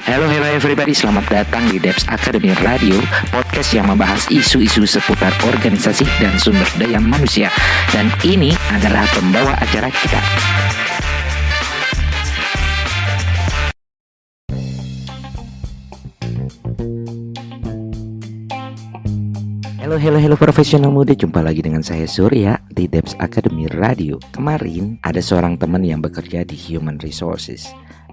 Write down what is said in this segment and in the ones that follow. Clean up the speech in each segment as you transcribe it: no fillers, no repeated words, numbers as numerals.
Hello everybody, selamat datang di Debs Academy Radio, podcast yang membahas isu-isu seputar organisasi dan sumber daya manusia. Dan ini adalah pembawa acara kita. Halo profesional muda, jumpa lagi dengan saya Surya di Debs Academy Radio. Kemarin ada seorang teman yang bekerja di Human Resources.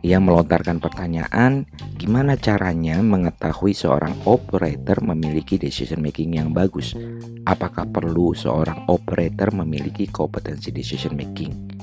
Ia melontarkan pertanyaan, gimana caranya mengetahui seorang operator memiliki decision making yang bagus? Apakah perlu seorang operator memiliki kompetensi decision making?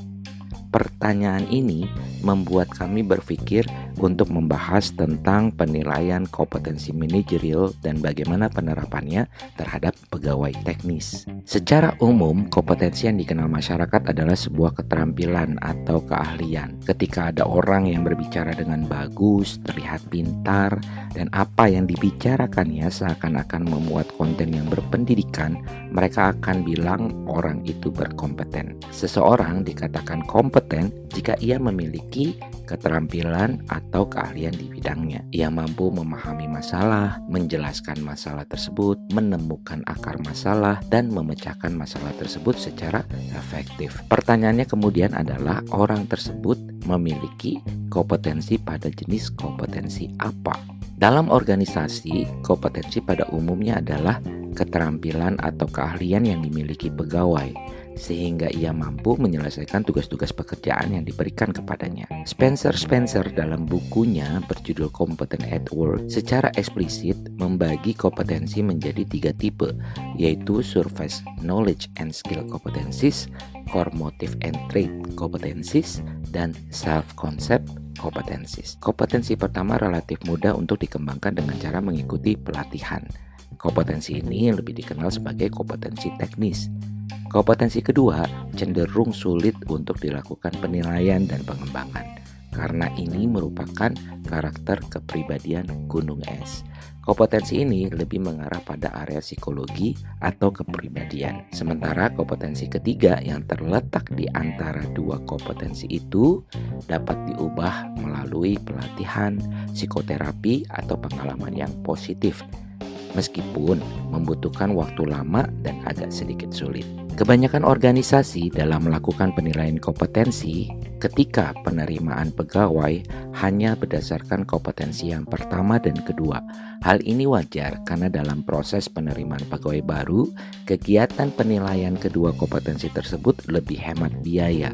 Pertanyaan ini membuat kami berpikir untuk membahas tentang penilaian kompetensi manajerial dan bagaimana penerapannya terhadap pegawai teknis. Secara umum, kompetensi yang dikenal masyarakat adalah sebuah keterampilan atau keahlian. Ketika ada orang yang berbicara dengan bagus, terlihat pintar, dan apa yang dibicarakannya seakan-akan memuat konten yang berpendidikan, mereka akan bilang orang itu berkompeten. Seseorang dikatakan kompeten jika ia memiliki keterampilan atau keahlian di bidangnya. Ia mampu memahami masalah, menjelaskan masalah tersebut, menemukan akar masalah, dan memecahkan masalah tersebut secara efektif. Pertanyaannya kemudian adalah orang tersebut memiliki kompetensi pada jenis kompetensi apa? Dalam organisasi, kompetensi pada umumnya adalah keterampilan atau keahlian yang dimiliki pegawai, sehingga ia mampu menyelesaikan tugas-tugas pekerjaan yang diberikan kepadanya. Spencer dalam bukunya berjudul Competent at Work secara eksplisit membagi kompetensi menjadi 3 tipe, yaitu surface knowledge and skill competencies, core motive and trait competencies, dan self-concept competencies. Kompetensi pertama relatif mudah untuk dikembangkan dengan cara mengikuti pelatihan. Kompetensi ini lebih dikenal sebagai kompetensi teknis. Kompetensi kedua cenderung sulit untuk dilakukan penilaian dan pengembangan, karena ini merupakan karakter kepribadian gunung es. Kompetensi ini lebih mengarah pada area psikologi atau kepribadian. Sementara kompetensi ketiga yang terletak di antara dua kompetensi itu dapat diubah melalui pelatihan, psikoterapi, atau pengalaman yang positif, meskipun membutuhkan waktu lama dan agak sedikit sulit. Kebanyakan organisasi dalam melakukan penilaian kompetensi ketika penerimaan pegawai hanya berdasarkan kompetensi yang pertama dan kedua. Hal ini wajar karena dalam proses penerimaan pegawai baru, kegiatan penilaian kedua kompetensi tersebut lebih hemat biaya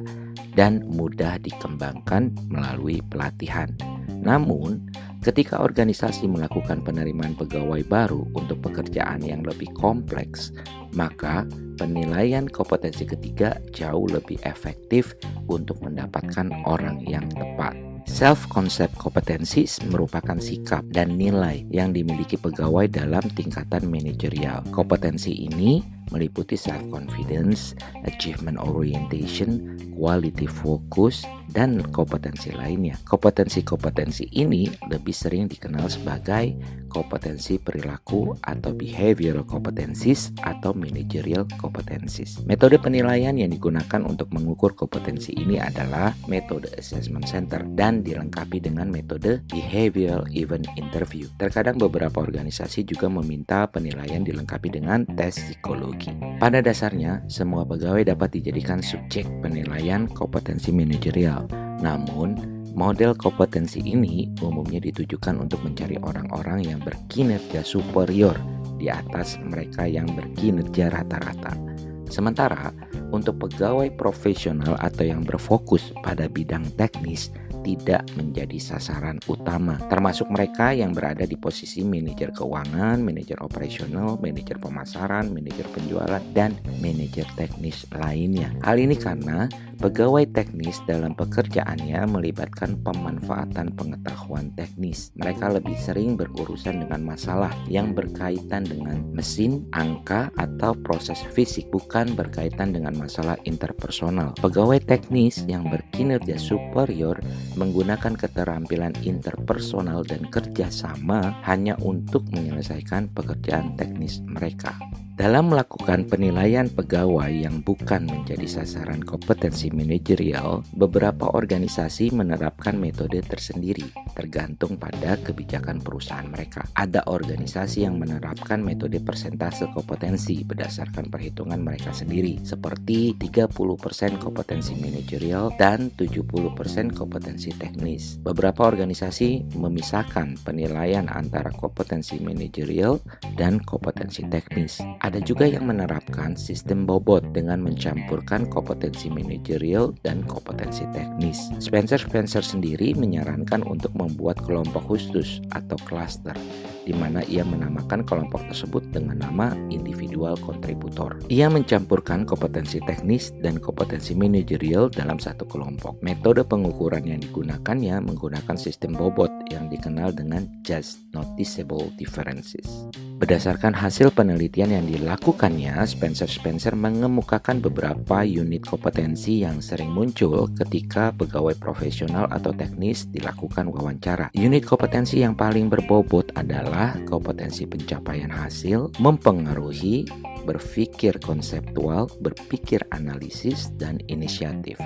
dan mudah dikembangkan melalui pelatihan. Namun, ketika organisasi melakukan penerimaan pegawai baru untuk pekerjaan yang lebih kompleks, maka penilaian kompetensi ketiga jauh lebih efektif untuk mendapatkan orang yang tepat. Self-concept competencies merupakan sikap dan nilai yang dimiliki pegawai dalam tingkatan manajerial. Kompetensi ini meliputi self-confidence, achievement orientation, quality focus, dan kompetensi lainnya. Kompetensi-kompetensi ini lebih sering dikenal sebagai kompetensi perilaku atau behavioral competencies atau managerial competencies. Metode penilaian yang digunakan untuk mengukur kompetensi ini adalah metode assessment center dan dilengkapi dengan metode behavioral event interview. Terkadang beberapa organisasi juga meminta penilaian dilengkapi dengan tes psikologi. Pada dasarnya, semua pegawai dapat dijadikan subjek penilaian kompetensi manajerial. Namun, model kompetensi ini umumnya ditujukan untuk mencari orang-orang yang berkinerja superior di atas mereka yang berkinerja rata-rata. Sementara, untuk pegawai profesional atau yang berfokus pada bidang teknis tidak menjadi sasaran utama, termasuk mereka yang berada di posisi manajer keuangan, manajer operasional, manajer pemasaran, manajer penjualan, dan manajer teknis lainnya. Hal ini karena pegawai teknis dalam pekerjaannya melibatkan pemanfaatan pengetahuan teknis. Mereka lebih sering berurusan dengan masalah yang berkaitan dengan mesin, angka, atau proses fisik, bukan berkaitan dengan masalah interpersonal. Pegawai teknis yang berkinerja superior menggunakan keterampilan interpersonal dan kerjasama hanya untuk menyelesaikan pekerjaan teknis mereka. Dalam melakukan penilaian pegawai yang bukan menjadi sasaran kompetensi manajerial, beberapa organisasi menerapkan metode tersendiri, tergantung pada kebijakan perusahaan mereka. Ada organisasi yang menerapkan metode persentase kompetensi berdasarkan perhitungan mereka sendiri, seperti 30% kompetensi manajerial dan 70% kompetensi teknis. Beberapa organisasi memisahkan penilaian antara kompetensi manajerial dan kompetensi teknis. Ada juga yang menerapkan sistem bobot dengan mencampurkan kompetensi manajerial dan kompetensi teknis. Spencer sendiri menyarankan untuk membuat kelompok khusus atau cluster, di mana ia menamakan kelompok tersebut dengan nama individual kontributor. Ia mencampurkan kompetensi teknis dan kompetensi manajerial dalam satu kelompok. Metode pengukuran yang digunakannya menggunakan sistem bobot yang dikenal dengan Just Noticeable Differences. Berdasarkan hasil penelitian yang dilakukannya, Spencer mengemukakan beberapa unit kompetensi yang sering muncul ketika pegawai profesional atau teknis dilakukan wawancara. Unit kompetensi yang paling berbobot adalah kompetensi pencapaian hasil, mempengaruhi, berpikir konseptual, berpikir analisis, dan inisiatif.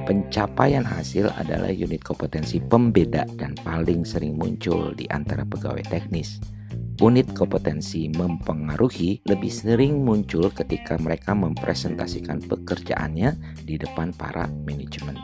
Pencapaian hasil adalah unit kompetensi pembeda dan paling sering muncul di antara pegawai teknis. Unit kompetensi mempengaruhi lebih sering muncul ketika mereka mempresentasikan pekerjaannya di depan para manajemen.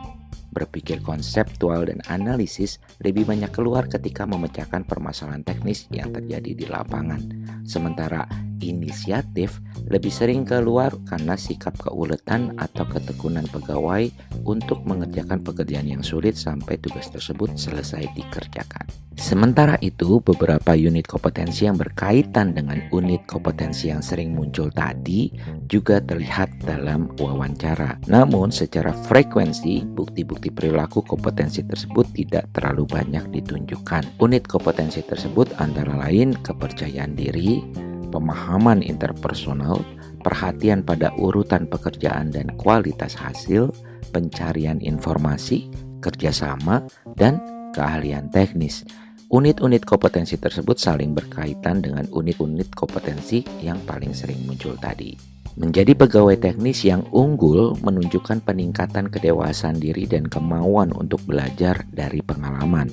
Berpikir konseptual dan analisis lebih banyak keluar ketika memecahkan permasalahan teknis yang terjadi di lapangan. Sementara inisiatif lebih sering keluar karena sikap keuletan atau ketekunan pegawai untuk mengerjakan pekerjaan yang sulit sampai tugas tersebut selesai dikerjakan. Sementara itu, beberapa unit kompetensi yang berkaitan dengan unit kompetensi yang sering muncul tadi juga terlihat dalam wawancara. Namun, secara frekuensi, bukti-bukti perilaku kompetensi tersebut tidak terlalu banyak ditunjukkan. Unit kompetensi tersebut antara lain kepercayaan diri, pemahaman interpersonal, perhatian pada urutan pekerjaan dan kualitas hasil, pencarian informasi, kerjasama, dan keahlian teknis. Unit-unit kompetensi tersebut saling berkaitan dengan unit-unit kompetensi yang paling sering muncul tadi. Menjadi pegawai teknis yang unggul menunjukkan peningkatan kedewasaan diri dan kemauan untuk belajar dari pengalaman.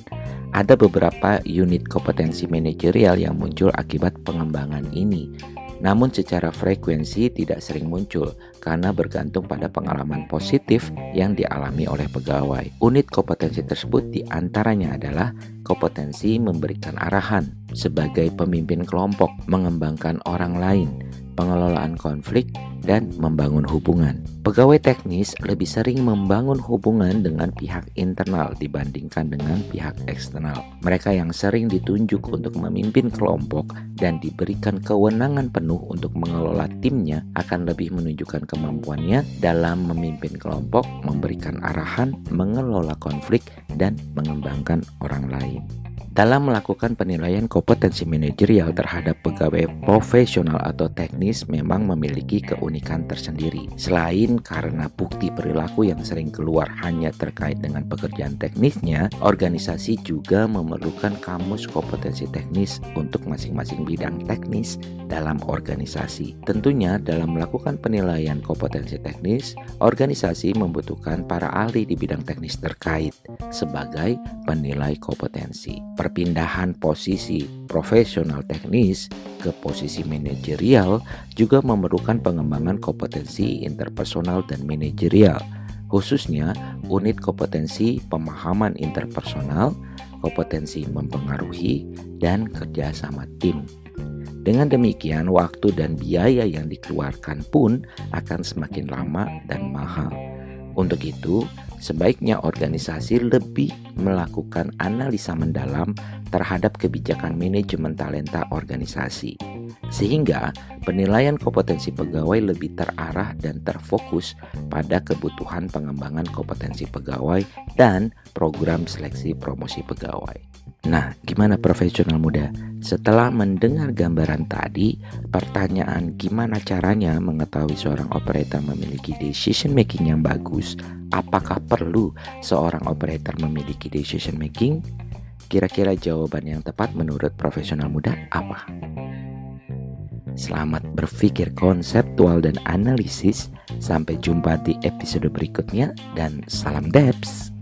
Ada beberapa unit kompetensi manajerial yang muncul akibat pengembangan ini. Namun secara frekuensi tidak sering muncul karena bergantung pada pengalaman positif yang dialami oleh pegawai. Unit kompetensi tersebut diantaranya adalah kompetensi memberikan arahan sebagai pemimpin kelompok, mengembangkan orang lain, pengelolaan konflik, dan membangun hubungan. Pegawai teknis lebih sering membangun hubungan dengan pihak internal dibandingkan dengan pihak eksternal. Mereka yang sering ditunjuk untuk memimpin kelompok dan diberikan kewenangan penuh untuk mengelola timnya akan lebih menunjukkan kemampuannya dalam memimpin kelompok, memberikan arahan, mengelola konflik, dan mengembangkan orang lain. Dalam melakukan penilaian kompetensi manajerial terhadap pegawai profesional atau teknis memang memiliki keunikan tersendiri. Selain karena bukti perilaku yang sering keluar hanya terkait dengan pekerjaan teknisnya, organisasi juga memerlukan kamus kompetensi teknis untuk masing-masing bidang teknis dalam organisasi. Tentunya dalam melakukan penilaian kompetensi teknis, organisasi membutuhkan para ahli di bidang teknis terkait sebagai penilai kompetensi. Perpindahan posisi profesional teknis ke posisi manajerial juga memerlukan pengembangan kompetensi interpersonal dan manajerial, khususnya unit kompetensi pemahaman interpersonal, kompetensi mempengaruhi, dan kerja sama tim. Dengan demikian, waktu dan biaya yang dikeluarkan pun akan semakin lama dan mahal. Untuk itu, sebaiknya organisasi lebih melakukan analisa mendalam terhadap kebijakan manajemen talenta organisasi, sehingga penilaian kompetensi pegawai lebih terarah dan terfokus pada kebutuhan pengembangan kompetensi pegawai dan program seleksi promosi pegawai. Nah, gimana profesional muda? Setelah mendengar gambaran tadi, pertanyaan gimana caranya mengetahui seorang operator memiliki decision making yang bagus? Apakah perlu seorang operator memiliki decision making? Kira-kira jawaban yang tepat menurut profesional muda apa? Selamat berpikir konseptual dan analisis. Sampai jumpa di episode berikutnya dan salam Debs.